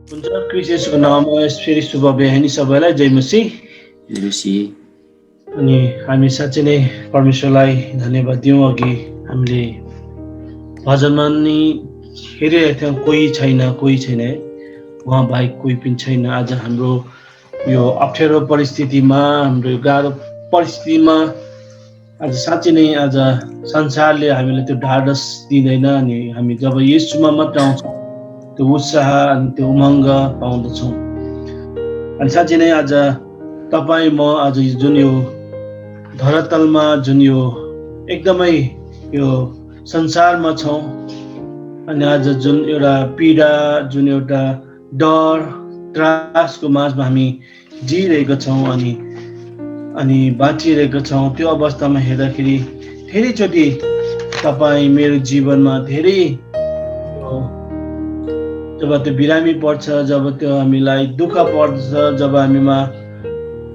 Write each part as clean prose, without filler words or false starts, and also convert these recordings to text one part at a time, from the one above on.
हुन्छ क्रिस येशूको नाममा फेरि शुभ बिहानी सबैलाई जय मसीह। रुसी अनि हामी साँच्चै नै परमेश्वरलाई धन्यवाद दिउँ। अघि हामीले भजनमा नि हेरिरहेको थियौँ, कोही छैन है, उहाँ बाहेक कोही पनि छैन। आज हाम्रो यो अप्ठ्यारो परिस्थितिमा, हाम्रो यो गाह्रो परिस्थितिमा आज साँच्चै नै आज संसारले हामीलाई त्यो ढाडस दिँदैन। अनि हामी जब येशूमा मात्र आउँछौँ त्यो उत्साह अनि त्यो उमङ्ग पाउँदछौँ। अनि साँच्चै नै आज तपाईँ म आज जुन यो धरातलमा जुन यो एकदमै यो संसारमा छौँ, अनि आज जुन एउटा पीडा, जुन एउटा डर त्रासको माझमा हामी जिइरहेका छौँ अनि बाँचिरहेका छौँ, त्यो अवस्थामा हेर्दाखेरि धेरैचोटि तपाईँ मेरो जीवनमा धेरै जब त्यो बिरामी पर्छ, जब त्यो हामीलाई दुःख पर्छ, जब हामीमा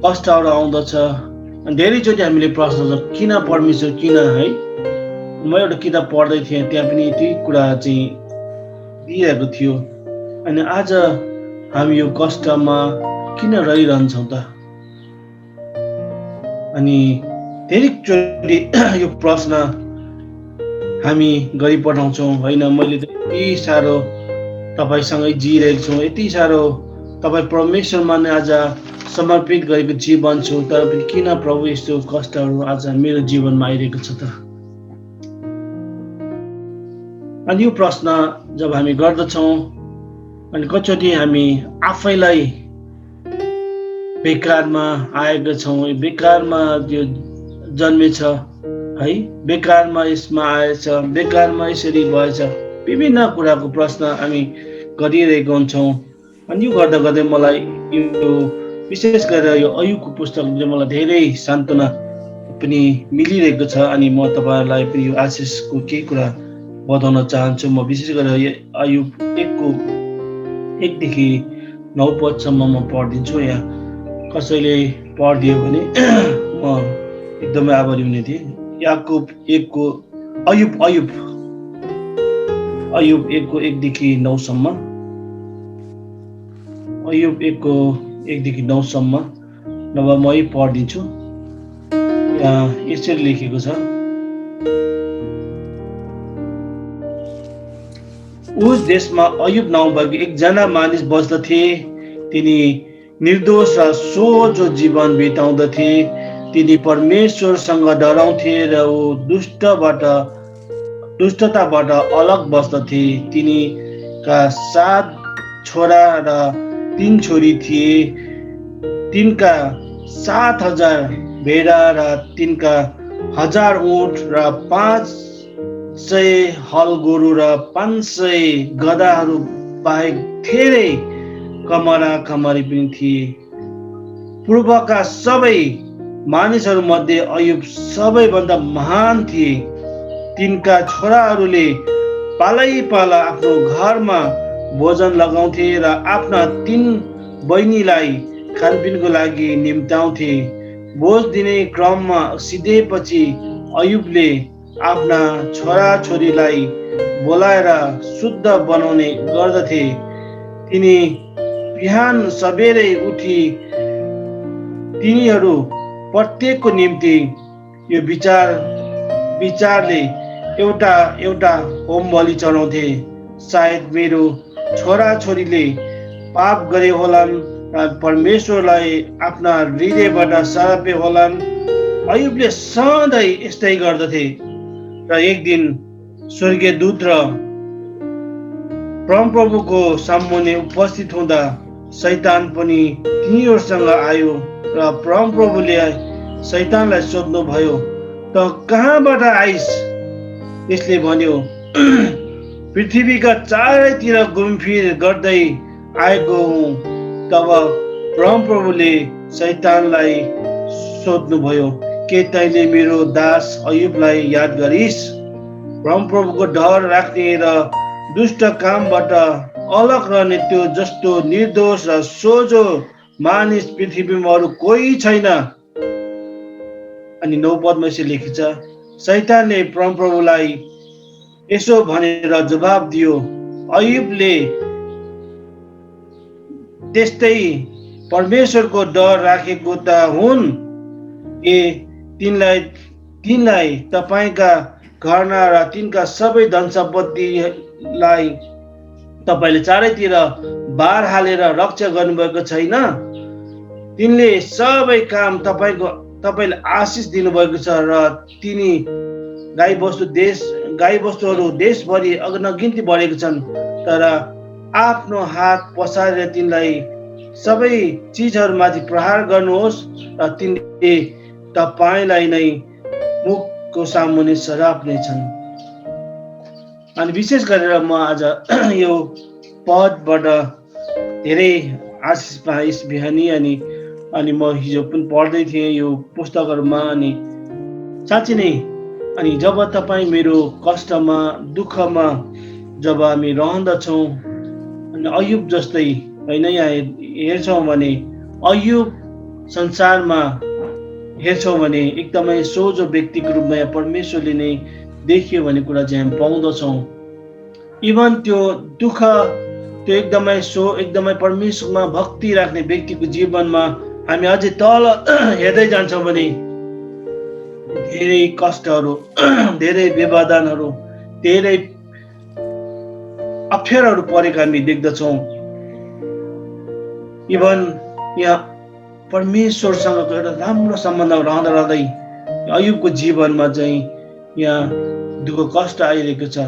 कष्टहरू आउँदछ, अनि धेरैचोटि हामीले प्रश्न गर्छौँ किन परमेश्वर, किन है। म एउटा किताब पढ्दै थिएँ, त्यहाँ पनि त्यही कुरा चाहिँ दिइरहेको थियो। अनि आज हामी यो कष्टमा किन रहिरहन्छौँ त? अनि धेरैचोटि यो प्रश्न हामी गरिपठाउँछौँ, होइन मैले त यति साह्रो तपाईँसँगै जिइरहेको छु, यति साह्रो तपाईँ परमेश्वरमा नै आज समर्पित गरेको जीवन छु, तर पनि किन प्रभु यस्तो कष्टहरू आज मेरो जीवनमा आइरहेको छ त? अनि यो प्रश्न जब हामी गर्दछौँ, अनि कतिचोटि हामी आफैलाई बेकारमा आएका छौँ, बेकारमा यो जन्मेछ है, बेकारमा यसमा आएछ, बेकारमा यसरी भएछ, विभिन्न कुराको प्रश्न हामी गरिरहेका हुन्छौँ। अनि यो गर्दा गर्दै मलाई यो विशेष गरेर यो अयुबको पुस्तकले मलाई धेरै सान्त्वना पनि मिलिरहेको छ। अनि म तपाईँहरूलाई पनि यो आशिषको केही कुरा बताउन चाहन्छु। म विशेष गरेर यो अयुब 1देखि 9 पदसम्म म पढिदिन्छु। यहाँ कसैले पढिदियो भने म एकदमै आभारी हुने थिएँ। याकुब 1को अयुब 1को 1देखि 9सम्म, अयुब 1को 1देखि 9सम्म, नभए म पढिदिन्छु। यहाँ यसरी लेखेको छ, उस देशमा अयुब नाउँभएको एकजना मानिस बस्दथे। तिनी निर्दोष र सोझो जीवन बिताउँदथे। तिनी परमेश्वरसँग डराउँथे र ऊ दुष्टताबाट अलग बस्दथे। तिनीका 7 छोरा र 3 छोरी थिए। तिनका 7,000 भेडा र तिनका 1000 ऊँट र 500 हल गोरु र 500 गधाहरू बाहेक धेरै कमरी पनि थिए। पूर्वका सबै मानिसहरूमध्ये अयुब सबैभन्दा महान थिए। तिनका छोराहरूले पालैपाला आफ्नो घरमा भोजन लगाउँथे र आफ्ना 3 बहिनीलाई खानपिनको लागि निम्ताउँथे। भोज दिने क्रममा सिधेपछि अयुबले आफ्ना छोराछोरीलाई बोलाएर शुद्ध बनाउने गर्दथे। तिनी बिहान सबेरै उठी तिनीहरू प्रत्येकको निम्ति यो विचारले एउटा होम बलि चढाउँथे। सायद मेरो छोराछोरीले पाप गरे होलान् र परमेश्वरलाई आफ्ना हृदयबाट सरापे होलान्। अयुबले सधैँ यस्तै गर्दथे। र एक दिन स्वर्गीय दूत र परमप्रभुको सामुन्ने उपस्थित हुँदा शैतान पनि तिनीहरूसँग आयो र परमप्रभुले शैतानलाई सोध्नुभयो, त कहाँबाट आइस? त्यसले भन्यो, पृथ्वीका चारैतिर घुमफिर गर्दै आएको हुँ। तब परमप्रभुले शैतानलाई सोध्नुभयो, के तैँले मेरो दास अयुबलाई याद गरिस्? परमप्रभुको डर राख्ने र दुष्ट कामबाट अलग रहने त्यो जस्तो निर्दोष र सोझो मानिस पृथ्वीमा अरू कोही छैन। अनि 9 पदमा यसरी लेखिन्छ, शैतानले परमप्रभुलाई यसो भनेर जवाब दियो, अयुबले त्यस्तै परमेश्वरको डर राखेको त हुन्। तिनलाई तपाईँका घरना र तिनका सबै धन सम्पत्तिलाई तपाईँले चारैतिर बार हालेर रक्षा गर्नुभएको छैन। तिनले सबै काम तपाईँले आशिष दिनुभएको छ र तिनी गाईबस्तुहरू देशभरि अनगिन्ती बढेको छन्। तर आफ्नो हात पसारेर तिनलाई सबै चिजहरूमाथि प्रहार गर्नुहोस् र तिनले तपाईँलाई नै मुखको सामुन्ने सराप्ने छन्। अनि विशेष गरेर म आज यो पदबाट धेरै आशिष पाएँ यस बिहानी। अनि म हिजो पनि पढ्दै थिएँ यो पुस्तकहरूमा। अनि साँच्चै नै अनि जब तपाईँ मेरो कष्टमा दुःखमा जब हामी रहँदछौँ अनि अयुब जस्तै होइन, यहाँ हेर्छौँ भने अयुब संसारमा हेर्छौँ भने एकदमै सोझो व्यक्तिको रूपमा यहाँ परमेश्वरले नै देखियो भन्ने कुरा चाहिँ हामी पाउँदछौँ। इभन त्यो दुःख त्यो एकदमै परमेश्वरमा भक्ति राख्ने व्यक्तिको जीवनमा हामी अझै तल हेर्दै जान्छौँ भने धेरै कष्टहरू, धेरै व्यवधानहरू, धेरै अप्ठ्याराहरू परेको हामी देख्दछौँ। इभन यहाँ परमेश्वरसँगको एउटा राम्रो सम्बन्ध रहँदै अयुबको जीवनमा चाहिँ यहाँ दुःख कष्ट आइरहेको छ।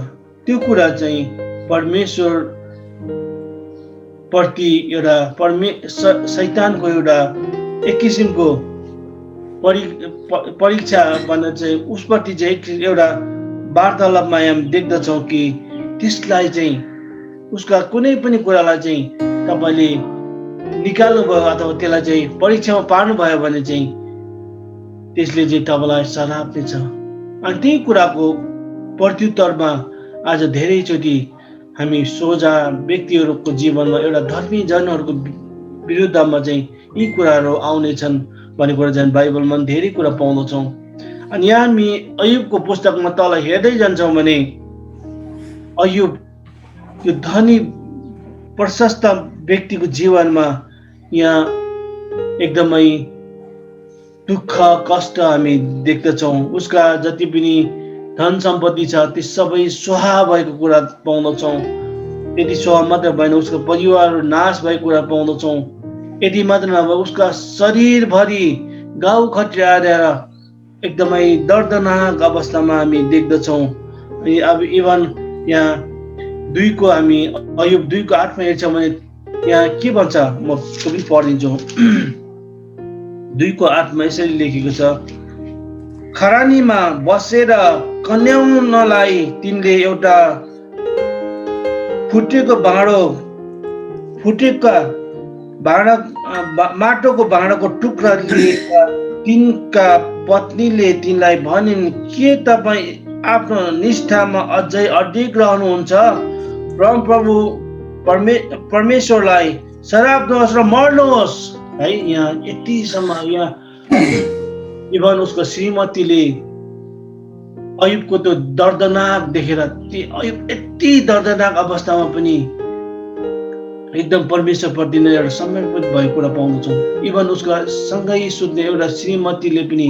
त्यो कुरा चाहिँ परमेश्वर प्रति एउटा शैतानको एउटा एक किसिमको परीक्षा भन्दा चाहिँ उसप्रति चाहिँ एउटा वार्तालापमा हामी देख्दछौँ कि त्यसलाई चाहिँ उसका कुनै पनि कुरालाई चाहिँ तपाईँले निकाल्नुभयो अथवा त्यसलाई चाहिँ परीक्षामा पार्नुभयो भने चाहिँ त्यसले चाहिँ तपाईँलाई सराप्ने छ। अनि त्यही कुराको प्रत्युत्तरमा आज धेरैचोटि हामी सोझा व्यक्तिहरूको जीवनमा एउटा धर्मी जनहरूको विरुद्धमा चाहिँ यी कुराहरू आउनेछन् भन्ने कुरा चाहिँ बाइबलमा धेरै कुरा पाउँदछौँ। अनि यहाँ हामी अयुबको पुस्तकमा तल हेर्दै जान्छौँ भने अयुब यो धनी प्रशस्त व्यक्तिको जीवनमा यहाँ एकदमै दुःख कष्ट हामी देख्दछौँ। उसका जति पनि धन सम्पत्ति छ ती सबै स्वाहा भएको कुरा पाउँदछौँ। यति स्वाहा मात्र भएन, उसको परिवार नाश भएको कुरा पाउँदछौँ। यति मात्र नभए उसका शरीरभरि घाउ खटिएर एकदमै दर्दनाक अवस्थामा हामी देख्दछौँ। अब इभन यहाँ हामी अयुब 2:8 हेर्छौँ भने यहाँ के भन्छ, म त्यो पनि पढिदिन्छु। 2:8 यसरी लेखेको छ, खरानीमा बसेर कन्याउनलाई तिनले एउटा माटोको भाँडाको टुक्रा लिएका तिनका पत्नीले तिनलाई भनिन्, के तपाईँ आफ्नो निष्ठामा अझै अडिग रहनुहुन्छ? परमप्रभु परमेश्वरलाई सराप्नुहोस् र मर्नुहोस्। है, यहाँ यतिसम्म यहाँ इभन उसको श्रीमतीले अयुबको त्यो दर्दनाक देखेर अयुब यति दर्दनाक अवस्थामा पनि एकदम परमेश्वरप्रति नै एउटा समर्पित भएको कुरा पाउँदछौँ। इभन उसको सँगै सुत्ने एउटा श्रीमतीले पनि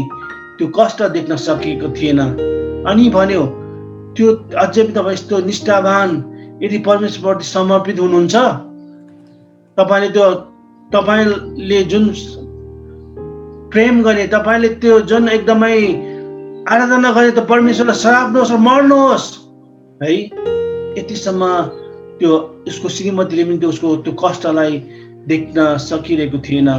त्यो कष्ट देख्न सकेको थिएन। अनि भन्यो त्यो अझै पनि तपाईँ यस्तो निष्ठावान यदि परमेश्वरप्रति समर्पित हुनुहुन्छ, तपाईँले जुन प्रेम गर्ने, तपाईँले त्यो जुन एकदमै आराधना गर्ने त परमेश्वरलाई सराप्नुहोस् र मर्नुहोस्। है, यतिसम्म त्यो उसको श्रीमतीले पनि उसको त्यो कष्टलाई देख्न सकिरहेको थिएन।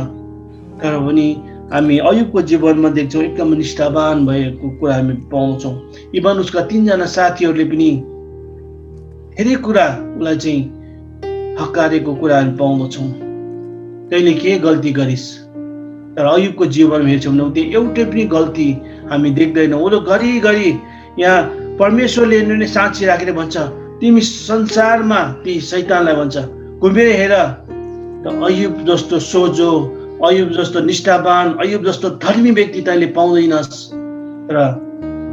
तर पनि हामी अयुबको जीवनमा देख्छौँ एकदम निष्ठावान भएको कुरा हामी पाउँछौँ। इभन उसका 3जना साथीहरूले पनि धेरै कुरा उसलाई चाहिँ हकारेको कुरा हामी पाउँदछौँ, तैँले के गल्ती गरिस्। तर अयुबको जीवनमा हेर्छौँ भने त्यो एउटै पनि गल्ती हामी देख्दैनौँ। उसले घरिघरि यहाँ परमेश्वरले नै साक्षी राखेर भन्छ, तिमी संसारमा ती शैतानलाई भन्छ घुमेर हेर, त अयुब जस्तो सोझो, अयुब जस्तो निष्ठावान, अयुब जस्तो धर्मी व्यक्ति तैँले पाउँदैनस्। र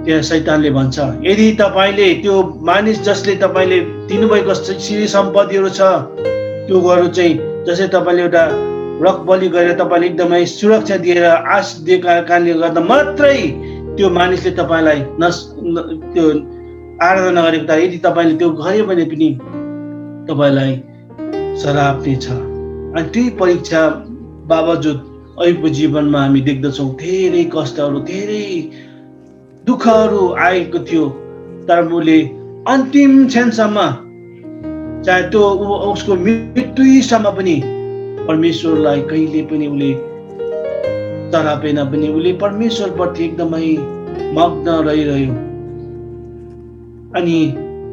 त्यहाँ शैतानले भन्छ, यदि तपाईँले त्यो मानिस जसले तपाईँले दिनुभएको श्री सम्पत्तिहरू छ त्योहरू चाहिँ जसै तपाईँले एउटा रक बलि गरेर तपाईँले एकदमै सुरक्षा दिएर आश दिएका कारणले गर्दा मात्रै त्यो मानिसले तपाईँलाई त्यो आराधना गरेको त यदि तपाईँले त्यो गर्यो भने पनि तपाईँलाई श्राप नै छ। अनि त्यही परीक्षा बावजुद अयुबको जीवनमा हामी देख्दछौँ धेरै कष्टहरू धेरै दुःखहरू आएको थियो, तर उसले अन्तिम क्षणसम्म चाहे त्यो उसको मृत्युसम्म पनि परमेश्वरलाई कहिले पनि उसले तरापेन पनि, उसले परमेश्वरप्रति एकदमै मग्न रहिरह्यो। अनि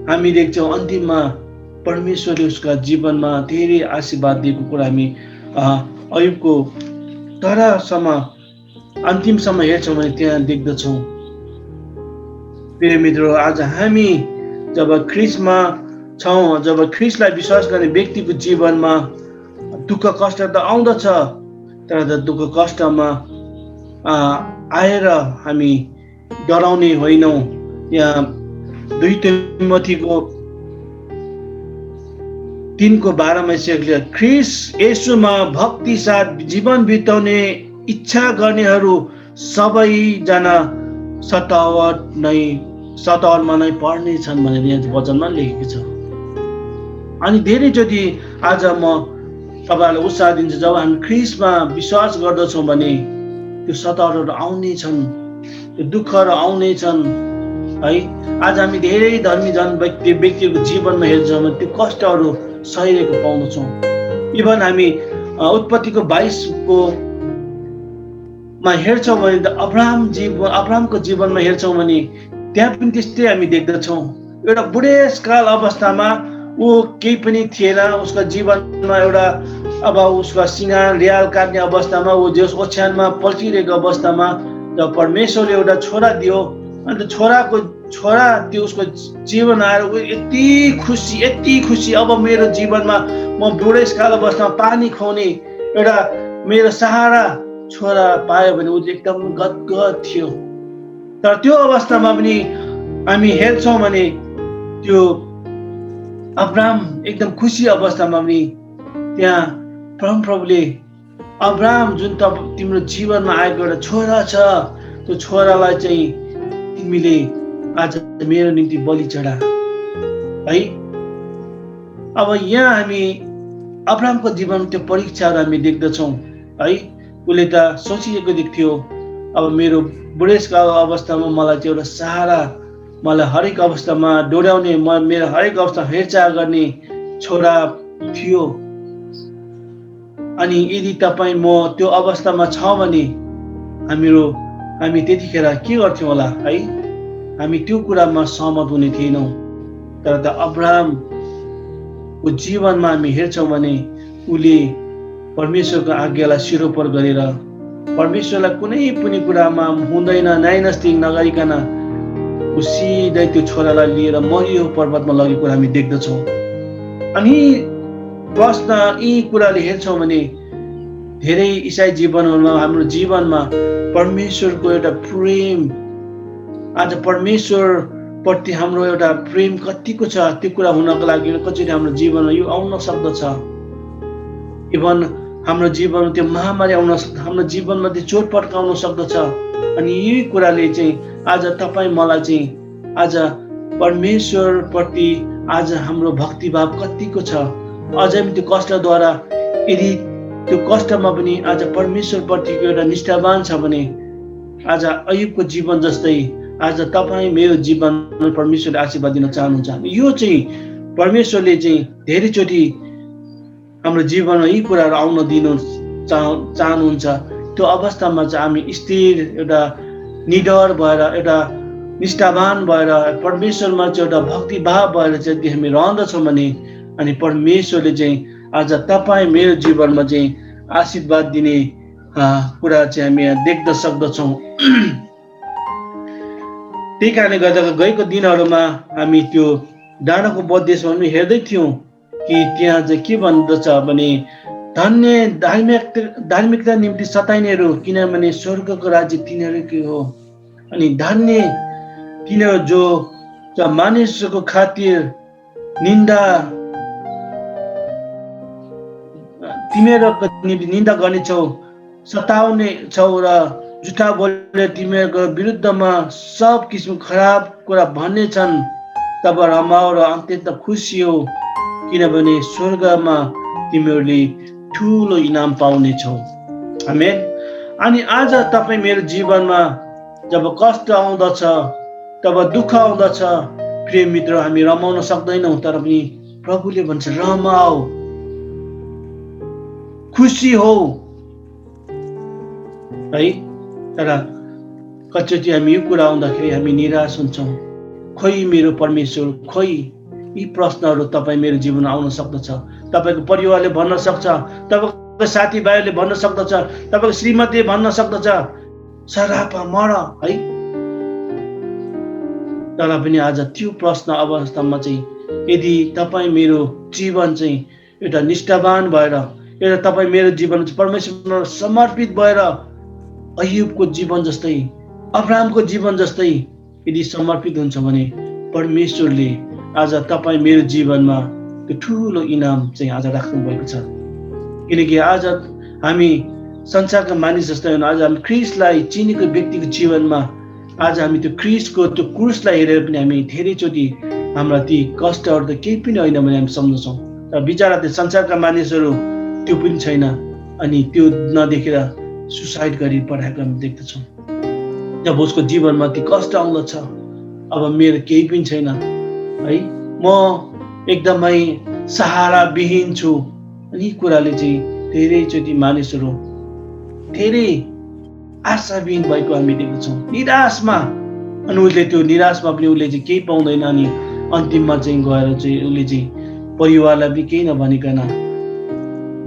हामी देख्छौँ अन्तिममा परमेश्वरले उसका जीवनमा धेरै आशीर्वाद दिएको कुरा हामी अयुबको तरासम्म अन्तिमसम्म हेर्छौँ भने त्यहाँ देख्दछौँ। प्रिय मित्रहरू, आज हामी जब ख्रीष्टमा छौँ, जब ख्रीष्टलाई विश्वास गर्ने व्यक्तिको जीवनमा दुःख कष्ट त आउँदछ, तर दुःख कष्टमा आएर हामी डराउने होइनौँ। यहाँ 2 तिमोथीको 3:12 लेख्छ, ख्रीष्ट येशूमा भक्ति साथ जीवन बिताउने इच्छा गर्नेहरू सबैजना सतावरमा नै पर्नेछन् भनेर यहाँ वचनमा लेखेको छ। अनि धेरैचोटि आज म तपाईँहरूलाई उत्साह दिन्छु, जब हामी ख्रीष्टमा विश्वास गर्दछौँ भने त्यो सतावटहरू आउने छन्, त्यो दुःखहरू आउने छन् है। आज हामी धेरै धर्मी व्यक्तिको जीवनमा हेर्छौँ भने त्यो कष्टहरू सहिरहेको पाउँदछौँ। इभन हामी उत्पत्तिको 22 मा हेर्छौँ भने अब्राहमको जीवनमा हेर्छौँ भने त्यहाँ पनि त्यस्तै हामी देख्दछौँ। एउटा बुढेसकाल अवस्थामा ऊ केही पनि थिएन, उसको जीवनमा एउटा अब उसको सिंगा रियाल काट्ने अवस्थामा ऊ जस ओछ्यानमा पल्टिरहेको अवस्थामा जब परमेश्वरले एउटा छोरा दियो, अन्त छोरा त्यो उसको जीवन आएर ऊ यति खुसी अब मेरो जीवनमा म बुढेसकाल अवस्थामा पानी खुवाउने एउटा मेरो सहारा छोरा पायो भने ऊ एकदम गदगद थियो। तर त्यो अवस्थामा पनि हामी हेर्छौँ भने त्यो अब्राहम एकदम खुसी अवस्थामा पनि त्यहाँ परमप्रभुले अब्राहम जुन तिम्रो जीवनमा आएको एउटा छोरा छ, त्यो छोरालाई चाहिँ तिमीले आज मेरो निम्ति बलि चढा है। अब यहाँ हामी अब्राहमको जीवन त्यो परीक्षाहरू हामी देख्दछौँ है। उसले त सोचिएको देख्थ्यो अब मेरो बुढेसकाल अवस्थामा मलाई चाहिँ एउटा सहारा, मलाई हरेक अवस्थामा डोर्याउने, मेरो हरेक अवस्था हेरचाह गर्ने छोरा थियो। अनि यदि म त्यो अवस्थामा छ भने हामी त्यतिखेर के गर्थ्यौँ होला है? हामी त्यो कुरामा सहमत हुने थिएनौँ। तर अब्राहमको जीवनमा हामी हेर्छौँ भने उसले परमेश्वरको आज्ञालाई सिरोपर गरेर परमेश्वरलाई कुनै पनि कुरामा हुँदैन नाइनस्ती नगरिकन ऊ सिधै त्यो छोरालाई लिएर मरियो पर्वतमा लगेको कुरा हामी देख्दछौँ। अनि प्रश्न यी कुराले हेर्छौँ भने धेरै इसाई जीवनहरूमा हाम्रो जीवनमा परमेश्वरको एउटा प्रेम, आज परमेश्वर प्रति हाम्रो एउटा प्रेम कतिको छ त्यो कुरा हुनको लागि कसरी हाम्रो जीवनमा यो आउन सक्दछ। इभन हाम्रो जीवनमा त्यो महामारी आउन सक्छ, हाम्रो जीवनमा त्यो चोटपटक आउन सक्दछ। अनि यही कुराले चाहिँ आज तपाईँ मलाई चाहिँ आज परमेश्वर प्रति आज हाम्रो भक्तिभाव कतिको छ। अझै पनि त्यो कष्टद्वारा यदि त्यो कष्टमा पनि आज परमेश्वर प्रतिको एउटा निष्ठावान छ भने आज अयुबको जीवन जस्तै आज तपाईँ मेरो जीवनमा परमेश्वरले आशीर्वाद दिन चाहनुहुन्छ। यो चाहिँ परमेश्वरले चाहिँ धेरैचोटि हाम्रो जीवनमा यी कुराहरू आउन दिनु चाहनुहुन्छ। त्यो अवस्थामा चाहिँ हामी स्थिर एउटा निडर भएर एउटा निष्ठावान भएर परमेश्वरमा चाहिँ एउटा भक्तिभाव भएर चाहिँ यदि हामी रहँदछौँ भने अनि परमेश्वरले चाहिँ आज तपाईँ मेरो जीवनमा चाहिँ आशीर्वाद दिने कुरा चाहिँ हामी यहाँ देख्न सक्दछौँ। त्यही कारणले गर्दा गएको दिनहरूमा हामी त्यो डाँडाको बदेशमा पनि हेर्दै थियौँ कि त्यहाँ चाहिँ के भन्दछ भने धन्य धार्मिकता निम्ति सताइनेहरू किनभने स्वर्गको राज्य तिनीहरूकै हो। अनि धन्य तिनीहरू जो मानिसको खातिर निन्दा तिमीहरूको निन्दा गर्नेछौ, सताउने छौ र झुठा बोलेर तिमीहरूको विरुद्धमा सब किसिमको खराब कुरा भन्नेछन्। तब रमाऊ र अत्यन्त खुसी हो, किनभने स्वर्गमा तिमीहरूले ठुलो इनाम पाउनेछौ। आमेन। अनि आज तपाईँ मेरो जीवनमा जब कष्ट आउँदछ, तब दुःख आउँदछ, प्रिय मित्र, हामी रमाउन सक्दैनौँ, तर पनि प्रभुले भन्छ रमाऊ, खुसी हो है। तर कतिचोटि हामी यो कुरा आउँदाखेरि हामी निराश हुन्छौँ। खोइ मेरो परमेश्वर, खोइ यी प्रश्नहरू तपाईँ मेरो जीवनमा आउन सक्दछ। तपाईँको परिवारले भन्न सक्छ, तपाईँको साथीभाइहरूले भन्न सक्दछ, तपाईँको श्रीमतीले भन्न सक्दछ सरापा मर है। तर पनि आज त्यो प्रश्न अवस्थामा चाहिँ यदि तपाईँ मेरो जीवन चाहिँ एउटा निष्ठावान भएर, एउटा तपाईँ मेरो जीवन परमेश्वरमा समर्पित भएर अय्युबको जीवन जस्तै, अब्राहमको जीवन जस्तै यदि समर्पित हुन्छ भने परमेश्वरले आज तपाईँ मेरो जीवनमा त्यो ठुलो इनाम चाहिँ आज राख्नु भएको छ। किनकि आज हामी संसारका मानिस जस्तै होइन, आज हामी ख्रीष्टलाई चिनेको व्यक्तिको जीवनमा आज हामी त्यो ख्रीष्टको त्यो क्रुसलाई हेरेर पनि हामी धेरैचोटि हाम्रा ती कष्टहरू त केही पनि होइन भने हामी सम्झन्छौँ। तर बिचरा त्यो संसारका मानिसहरू त्यो पनि छैन, अनि त्यो नदेखेर सुसाइड गरी पठाएको हामी देख्दछौँ। जब उसको जीवनमा ती कष्ट आउँदछ, अब मेरो केही पनि छैन है, म एकदमै सहारा विहीन छु, अनि यी कुराले चाहिँ धेरैचोटि मानिसहरू धेरै आशाविहीन भएको हामी देख्दछौँ, निराशमा। अनि उसले त्यो निराशमा पनि उसले चाहिँ केही पाउँदैन, अनि अन्तिममा चाहिँ गएर चाहिँ उसले चाहिँ परिवारलाई पनि केही नभनिकन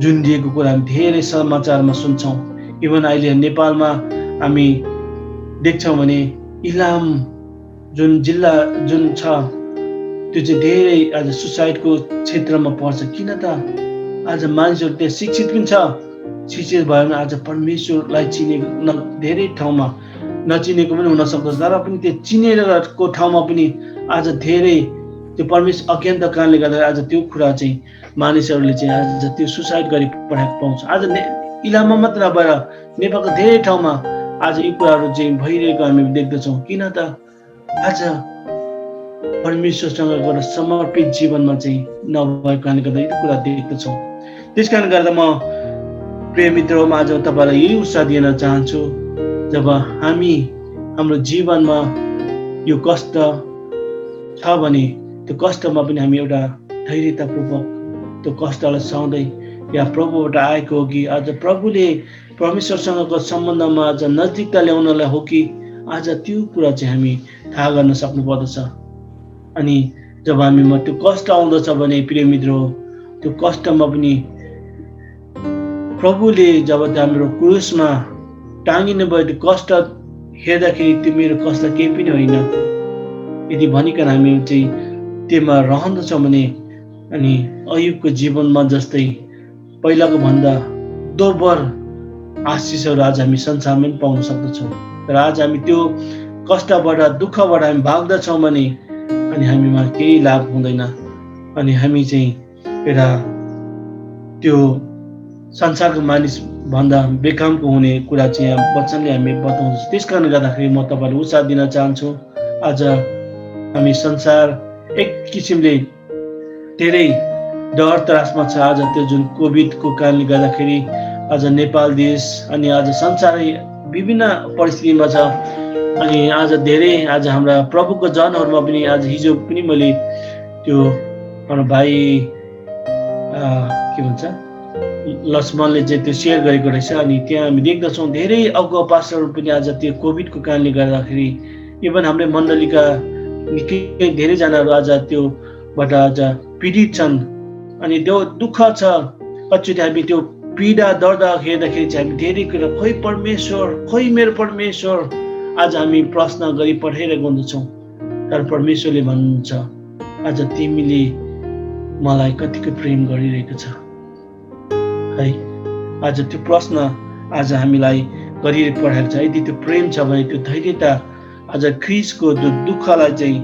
झुन्डिएको कुरा हामी धेरै समाचारमा सुन्छौँ। इभन अहिले नेपालमा हामी देख्छौँ भने इलाम जुन जिल्ला जुन छ त्यो चाहिँ धेरै आज सुसाइडको क्षेत्रमा पर्छ। किन त आज मानिसहरू त्यहाँ शिक्षित पनि छ, शिक्षित भयो भने आज परमेश्वरलाई चिनेको धेरै ठाउँमा नचिनेको पनि हुनसक्छ, तर पनि त्यो चिनेको ठाउँमा पनि आज धेरै त्यो परमेश्वर अज्ञानता कारणले गर्दा आज त्यो कुरा चाहिँ मानिसहरूले चाहिँ आज त्यो सुसाइड गरी पठाएको पाउँछ। आज इलाममा मात्र नभएर नेपालको धेरै ठाउँमा आज यी कुराहरू चाहिँ भइरहेको हामी देख्दछौँ। किन त आज परमेश्वरसँग गएर समर्पित जीवनमा चाहिँ नभएको कारणले गर्दा यो कुरा देख्दछौँ। त्यस कारणले गर्दा म प्रिय मित्रहरूमा आज तपाईँलाई यही उत्साह दिन चाहन्छु, जब हामी हाम्रो जीवनमा यो कष्ट छ भने त्यो कष्टमा पनि हामी एउटा धैर्यतापूर्वक त्यो कष्टलाई सहँदै या प्रभुबाट आएको हो कि आज प्रभुले परमेश्वरसँगको सम्बन्धमा आज नजिकता ल्याउनलाई हो कि आज त्यो कुरा चाहिँ हामी थाहा गर्न सक्नु पर्दछ। अनि जब हामीमा त्यो कष्ट आउँदछ भने प्रिय मित्र, त्यो कष्टमा पनि प्रभुले जब हाम्रो क्रुसमा टाँगिनु भयो त्यो कष्ट हेर्दाखेरि त्यो मेरो कष्ट केही पनि होइन यदि भनिकन हामी चाहिँ त्योमा रहँदछौँ भने, अनि अय्युबको जीवनमा जस्तै पहिलाको भन्दा दोब्बर आशिषहरू आज हामी संसारमा पनि पाउन सक्दछौँ। तर आज हामी त्यो कष्टबाट दुःखबाट हामी भाग्दछौँ भने अनि हामीमा केही लाभ हुँदैन, अनि हामी चाहिँ एउटा त्यो संसारको मानिस भन्दा बेकामको हुने कुरा चाहिँ यहाँ वचनले हामी बताउँछ। त्यस कारणले गर्दाखेरि म तपाईँलाई उत्साह दिन चाहन्छु। आज हामी संसार एक किसिमले धेरै डर त्रासमा छ। आज त्यो जुन कोभिडको कारणले गर्दाखेरि आज नेपाल देश अनि आज संसारै विभिन्न परिस्थितिमा छ। अनि आज धेरै आज हाम्रा प्रभुको जनहरूमा पनि आज हिजो पनि मैले त्यो हाम्रो भाइ के भन्छ लक्ष्मणले चाहिँ त्यो सेयर गरेको रहेछ। अनि त्यहाँ हामी देख्दछौँ धेरै अगुवा पास्टरहरू पनि आज त्यो कोभिडको कारणले गर्दाखेरि इभन हाम्रो मण्डलीका निकै धेरैजनाहरू आज त्योबाट आज पीडित छन्। अनि त्यो दुःख छ। कतिचोटि हामी त्यो पीडा दर्द हेर्दाखेरि चाहिँ हामी धेरै कुरा खोइ परमेश्वर, खोइ मेरो परमेश्वर आज हामी प्रश्न गरी पठाइरहेको हुन्छौँ। तर परमेश्वरले भन्नुहुन्छ आज तिमीले मलाई कतिको प्रेम गरिरहेको छ है। आज त्यो प्रश्न आज हामीलाई गरिपठाएको छ। यदि त्यो प्रेम छ भने त्यो धैर्यता आज ख्रीष्टको त्यो दुःखलाई चाहिँ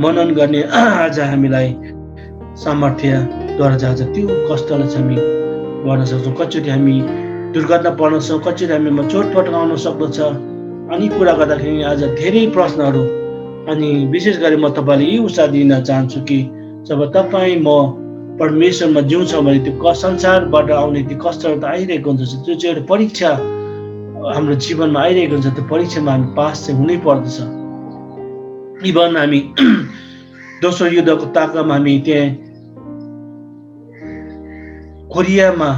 मनन गर्ने आज हामीलाई सामर्थ्यद्वारा आज त्यो कष्टलाई चाहिँ हामी गर्न सक्छौँ, कतिचोटि हामी दुर्घटना पर्न सक्छौँ, कतिचोटि हामीमा चोटपटक आउन सक्दछ। अनि कुरा गर्दाखेरि आज धेरै प्रश्नहरू, अनि विशेष गरी म तपाईँलाई यही उत्साह दिन चाहन्छु कि जब तपाईँ म परमेश्वरमा जिउँछौँ भने त्यो संसारबाट आउने त्यो कष्टहरू त आइरहेको हुन्छ, त्यो चाहिँ एउटा परीक्षा हाम्रो जीवनमा आइरहेको हुन्छ। त्यो परीक्षामा हामी पास चाहिँ हुनै पर्दछ। इभन हामी दोस्रो युद्धको ताकामा हामी त्यहाँ कोरियामा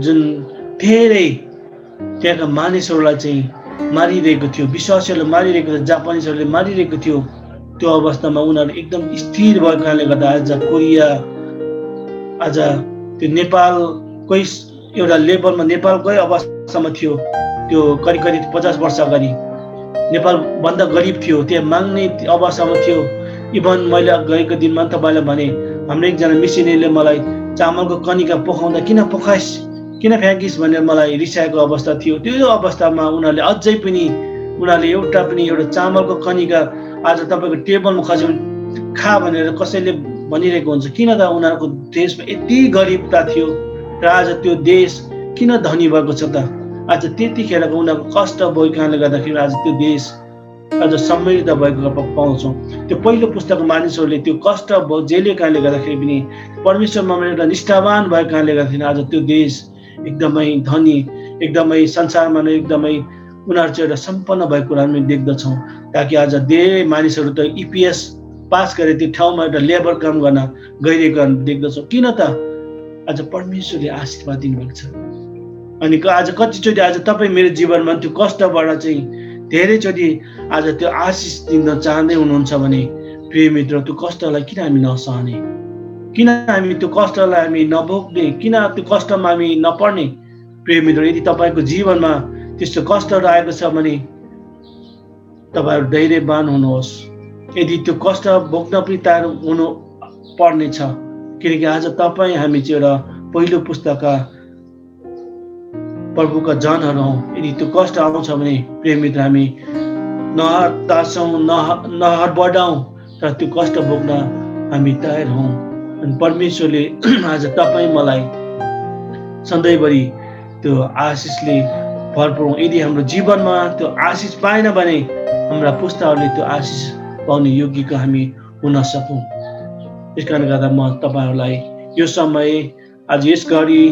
जुन धेरै त्यहाँका मानिसहरूलाई चाहिँ मारिरहेको थियो, विश्वासीहरूले मारिरहेको थियो, जापानिजहरूले मारिरहेको थियो। त्यो अवस्थामा उनीहरू एकदम स्थिर भएको कारणले गर्दा आज कोरिया, आज त्यो नेपालकै एउटा लेभलमा, नेपालकै अवस्थामा थियो। त्यो करिब 50 वर्ष अगाडि नेपालभन्दा गरिब थियो, त्यहाँ माग्ने अवस्थामा थियो। इभन मैले गएको दिनमा तपाईँलाई भने हाम्रो एकजना मिसिनेरीले मलाई चामलको कनिका पकाउँदा किन पकाइस्, किन फ्याँकिस् भनेर मलाई रिसाएको अवस्था थियो। त्यो अवस्थामा उनीहरूले अझै पनि उनीहरूले एउटा चामलको कनिका आज तपाईँको टेबलमा खस्यो भने खा भनेर कसैले भनिरहेको हुन्छ। किन त उनीहरूको देशमा यति गरिबता थियो र आज त्यो देश किन धनी भएको छ त? आज त्यतिखेरको उनीहरूको कष्ट भएको कारणले गर्दाखेरि आज त्यो देश आज समृद्ध भएको पाउँछौँ। त्यो पहिलो पुस्ताको मानिसहरूले त्यो कष्ट झेलेको कारणले गर्दाखेरि पनि परमेश्वरमा एउटा निष्ठावान भएको कारणले गर्दाखेरि आज त्यो देश एकदमै धनी, एकदमै संसारमा नै एकदमै उनीहरू चाहिँ एउटा सम्पन्न भएको कुरा हामी देख्दछौँ। ताकि आज धेरै मानिसहरू त EPS पास गरे त्यो ठाउँमा एउटा लेबर काम गर्न गइरहेको देख्दछौँ। किन त? आज परमेश्वरले आशीर्वाद दिनुभएको छ। अनि आज कतिचोटि आज तपाईँ मेरो जीवनमा त्यो कष्टबाट चाहिँ धेरैचोटि आज त्यो आशिष दिन चाहँदै हुनुहुन्छ भने प्रिय मित्र, त्यो कष्टलाई किन हामी नसहने, किन हामी त्यो कष्टलाई हामी नभोग्ने, किन त्यो कष्टमा हामी नपर्ने? प्रिय मित्र, यदि तपाईँको जीवनमा त्यस्तो कष्टहरू आएको छ भने तपाईँहरू धैर्यवान हुनुहोस्। यदि त्यो कष्ट भोग्न पनि तयार हुनु पर्ने छ, किनकि आज तपाईँ हामी चाहिँ एउटा पहिलो पुस्ताका प्रभुका जनहरू हौँ। यदि त्यो कष्ट आउँछ भने प्रिय मित्र, हामी नहतार्छौँ, नहडबडाउँ, तर त्यो कष्ट भोग्न हामी तयार हौँ। अनि परमेश्वरले आज तपाईँ मलाई सधैँभरि त्यो आशिषले भरपूर, यदि हाम्रो जीवनमा त्यो आशिष पाएन भने हाम्रा पुस्ताहरूले त्यो आशिष पाउने योग्यको हामी हुन सकौँ। त्यस कारणले गर्दा म तपाईँहरूलाई यो समय आज यस घडी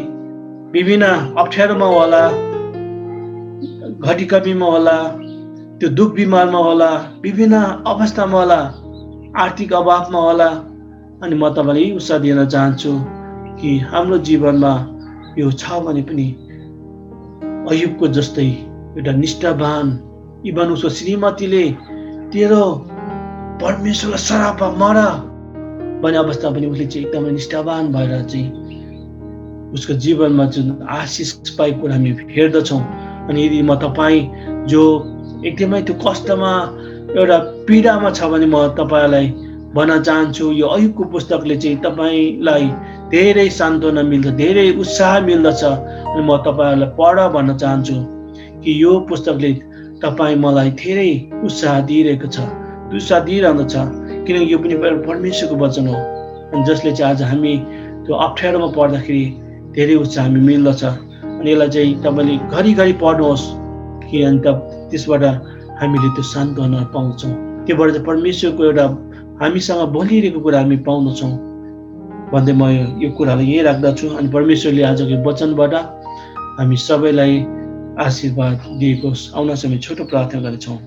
विभिन्न अप्ठ्यारोमा होला, घटी कमीमा होला, त्यो दुख बिमारमा होला, विभिन्न अवस्थामा होला, आर्थिक अभावमा होला, अनि म तपाईँलाई यही उत्साह दिन चाहन्छु कि हाम्रो जीवनमा यो छ भने पनि अयुबको जस्तै एउटा निष्ठावान, इभन उसको श्रीमतीले तेरो परमेश्वरलाई श्राप मर भन्ने अवस्था पनि उसले चाहिँ एकदमै निष्ठावान भएर चाहिँ उसको जीवनमा जुन आशिष पाएको कुरा हामी हेर्दछौँ। अनि यदि म तपाईँ जो एकदमै त्यो कष्टमा एउटा पीडामा छ भने म तपाईँलाई भन्न चाहन्छु, यो अयुबको पुस्तकले चाहिँ तपाईँलाई धेरै सान्त्वना मिल्छ, धेरै उत्साह मिल्दछ। अनि म तपाईँहरूलाई पढ भन्न चाहन्छु कि यो पुस्तकले तपाईँ मलाई धेरै उत्साह दिइरहेको छ, उत्साह दिइरहँदछ, किनकि यो पनि परमेश्वरको वचन हो। अनि जसले चाहिँ आज हामी त्यो अप्ठ्यारोमा पर्दाखेरि धेरै उत्साह हामी मिल्दछ। अनि यसलाई चाहिँ तपाईँले घरिघरि पढ्नुहोस् कि अन्त त्यसबाट हामीले त्यो सान्त्वना पाउँछौँ। त्योबाट चाहिँ परमेश्वरको एउटा हामीसँग बोलिरहेको कुरा हामी पाउँदछौँ भन्दै म यो कुरालाई यही राख्दछु। अनि परमेश्वरले आजको वचनबाट हामी सबैलाई आशीर्वाद दिएको होस्। आउन समय छोटो प्रार्थना गर्छौँ।